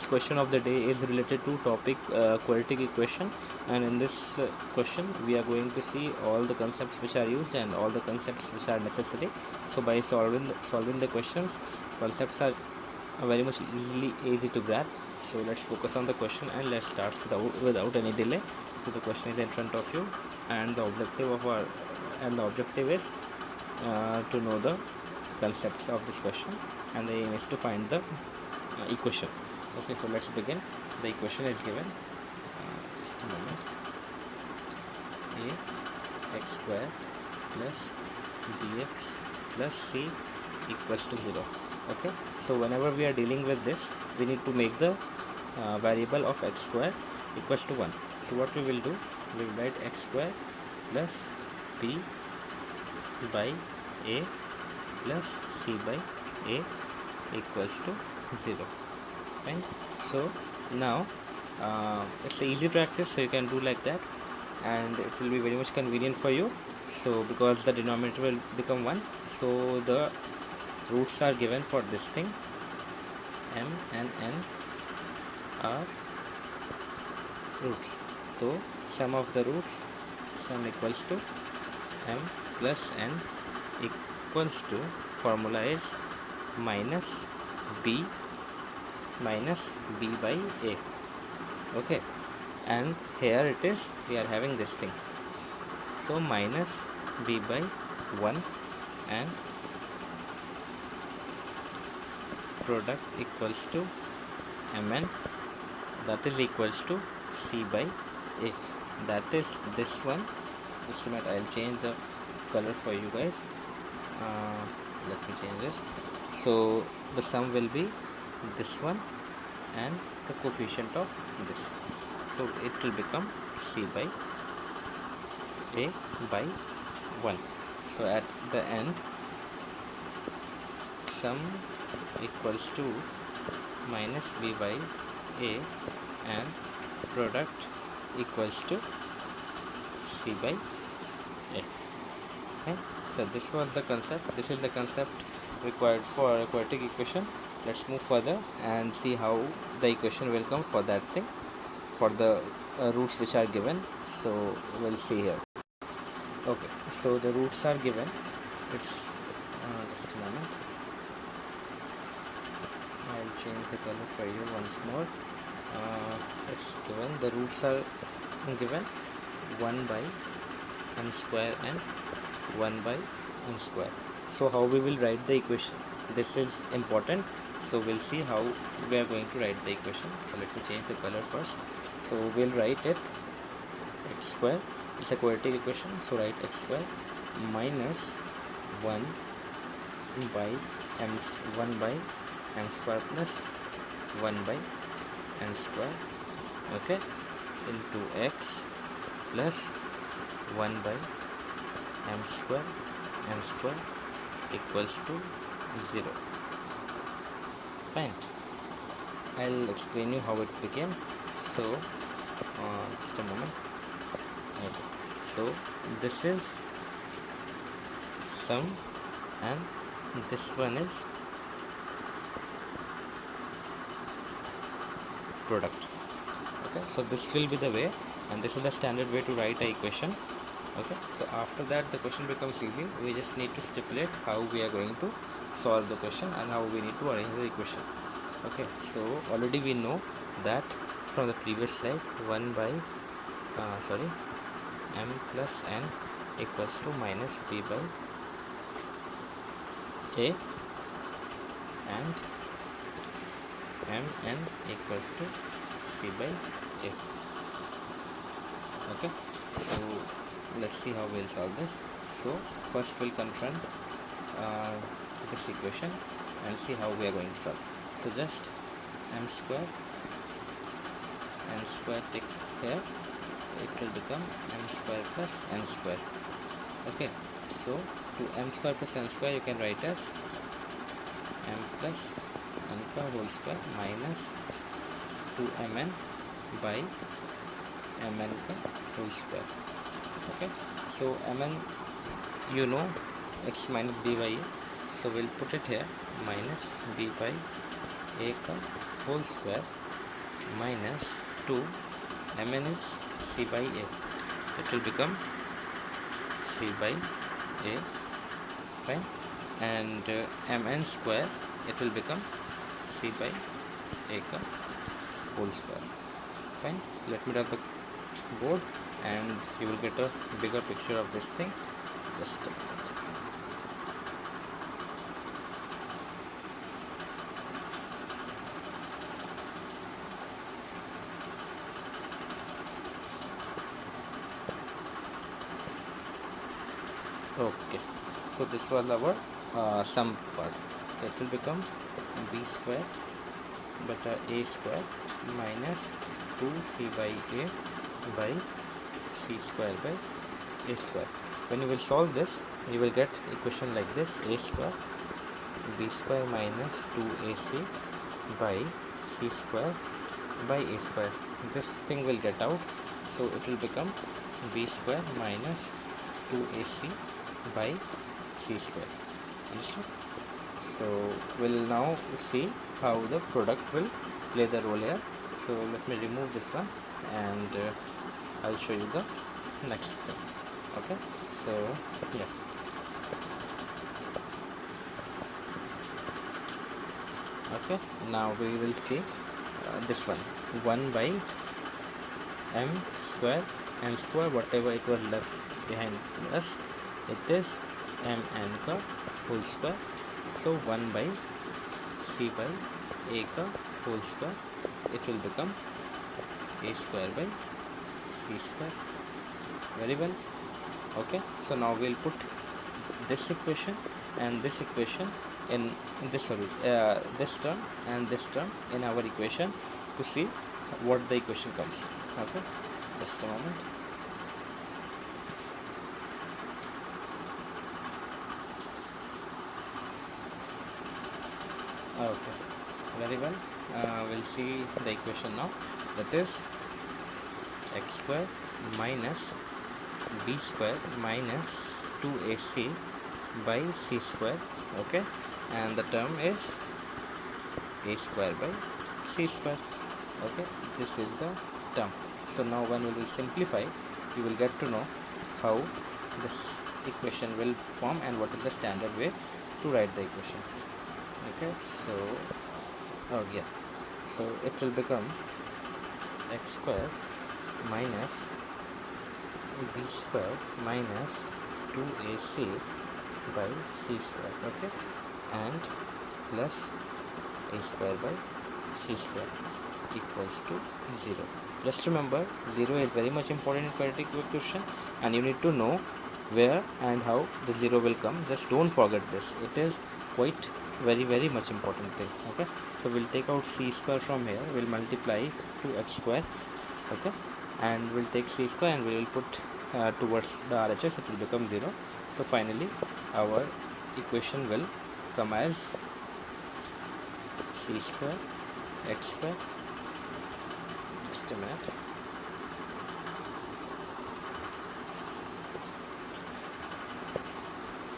next question of the day is related to topic quadratic equation, and in this question we are going to see all the concepts which are used and all the concepts which are necessary. So by solving the questions, concepts are very much easy to grab. So let's focus on the question and let's start without any delay. So the question is in front of you, and the objective is to know the concepts of this question, and the aim is to find the equation. Okay, so let's begin. The equation is given, just a moment, a x square plus bx plus c equals to 0. Okay, so whenever we are dealing with this, we need to make the variable of x square equals to 1. So what we will do, we will write x square plus b by a plus c by a equals to 0. Fine. So now it's an easy practice, so you can do like that, and it will be very much convenient for you. So because the denominator will become 1, so the roots are given for this thing. M and n are roots. So sum of the roots, sum equals to m plus n equals to, formula is minus b by a. Okay, and here it is, we are having this thing, so minus b by 1 and product equals to mn, that is equals to c by a, that is this one. Just a minute, I'll change the color for you guys. Let me change this. So the sum will be this one and the coefficient of this, so it will become c by a by 1. So at the end, sum equals to minus b by a and product equals to c by a. Okay, so this was the concept. This is the concept required for a quadratic equation. Let's move further and see how the equation will come for that thing, for the roots which are given. So we'll see here. Okay, so the roots are given. It's just a moment, I'll change the color for you once more. It's given, the roots are given 1 by m square and 1 by n square. So how we will write the equation, this is important. So we'll see how we are going to write the equation. So let me change the color first. So we'll write it x square, it's a quadratic equation, so write x square minus 1 by m square plus 1 by n square, okay, into x plus 1 by m square equals to 0. Fine, I'll explain you how it became. So just a moment. Okay. So this is sum and this one is product. Okay, so this will be the way, and this is the standard way to write a equation. Okay, so after that the question becomes easy. We just need to stipulate how we are going to solve the question and how we need to arrange the equation. Okay, so already we know that from the previous slide, 1 by m plus n equals to minus b by a and mn equals to c by a. Okay, so let's see how we'll solve this. So first we'll confront this equation and see how we are going to solve. So just m square take here, it will become m square plus n square. Okay, so to m square plus n square you can write as m plus n का whole square minus 2mn by mn का whole square. Okay, so mn, you know, it's minus b by a, so we'll put it here, minus b by a का whole square minus 2 mn is c by a. It will become c by a, fine, and mn square, it will become c by a ka whole square, fine. Let me draw the board and you will get a bigger picture of this thing. Just a minute. Okay, so this was our sum part. That will become b square beta a square minus 2c by a by c square by a square. When you will solve this, you will get equation like this: a square b square minus 2ac by c square by a square. This thing will get out, so it will become b square minus 2ac by c square. Understood? So we'll now see how the product will play the role here. So let me remove this one and I'll show you the next thing. Okay, so yeah, okay, now we will see this one, 1 by m square, whatever it was left behind us, it is mn ka whole square. So 1 by c by a ka whole square, it will become a square by c square. Very well. Okay, so now we'll put this equation and this equation in this this term and this term in our equation to see what the equation comes. Okay, just a moment. Okay, very well. We'll see the equation now. That is x square minus b square minus 2ac by c square. Okay, and the term is a square by c square. Okay, this is the term. So now when we will simplify, you will get to know how this equation will form and what is the standard way to write the equation. Okay, so so it will become x square minus b square minus 2ac by c square. Okay, and plus a square by c square equals to 0. Just remember, 0 is very much important in quadratic equation and you need to know where and how the 0 will come. Just don't forget this. It is quite very much important thing. Okay, so we'll take out c square from here, we'll multiply to x square. Okay, and we'll take c square and we will put towards the RHS, it will become 0. So finally our equation will come as c square x square, just a minute,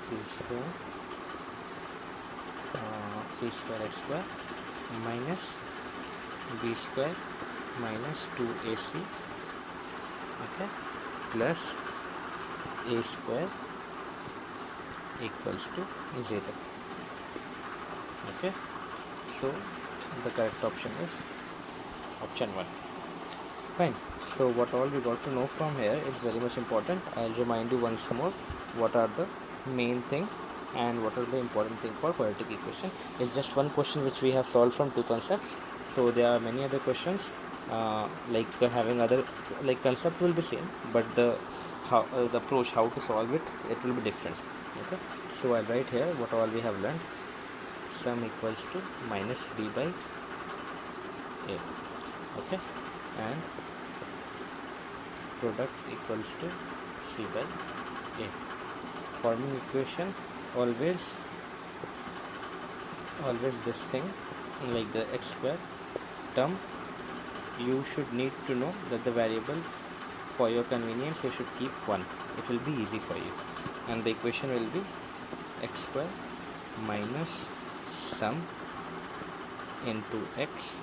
c square x square minus b square minus 2ac, okay, plus a square equals to 0. Okay, so the correct option is option 1. Fine. So what all we got to know from here is very much important. I'll remind you once more what are the main thing and what are the important thing for quadratic equation. It's just one question which we have solved from two concepts. So there are many other questions having other concept will be same, but the approach how to solve it will be different. Okay, so I'll write here what all we have learned. Sum equals to minus b by a. Okay, and product equals to c by a. Forming equation, always this thing like the x square term, you should need to know that the variable for your convenience you should keep 1. It will be easy for you, and the equation will be x square minus sum into x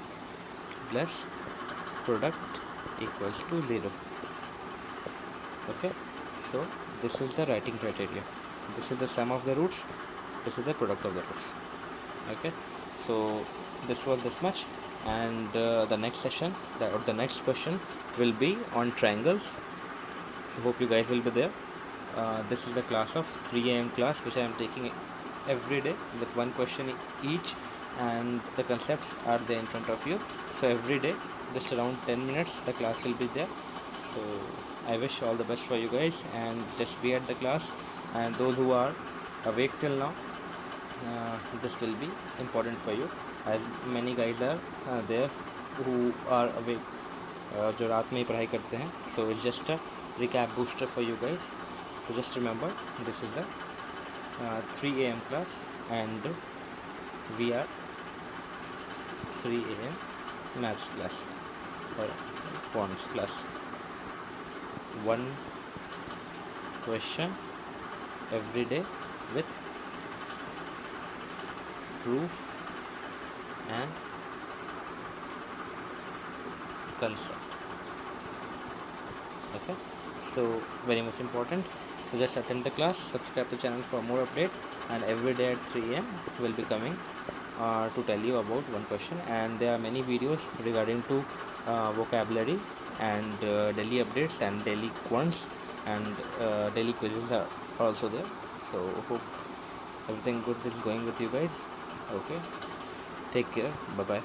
plus product equals to 0. Okay, so this is the writing criteria. This is the sum of the roots, this is the product of the roots. Okay, so this was this much, and the next session or the next question will be on triangles. I hope you guys will be there. This is the class of 3 a.m. class which I am taking every day with one question each, and the concepts are there in front of you. So every day, just around 10 minutes, the class will be there. So I wish all the best for you guys, and just be at the class. And those who are awake till now, this will be important for you, as many guys are there who are awake, जो रात में ही पढ़ाई करते हैं. So it's just a recap booster for you guys. So just remember, this is a 3 a.m. class, and we are 3 a.m. maths class or quants class. One question every day with proof and concept. Okay, so very much important. So just attend the class, subscribe to the channel for more update, and every day at 3 a.m. will be coming to tell you about one question. And there are many videos regarding to vocabulary and daily updates and daily quants and daily quizzes are also there. So hope everything good is going with you guys. Okay, take care, bye bye.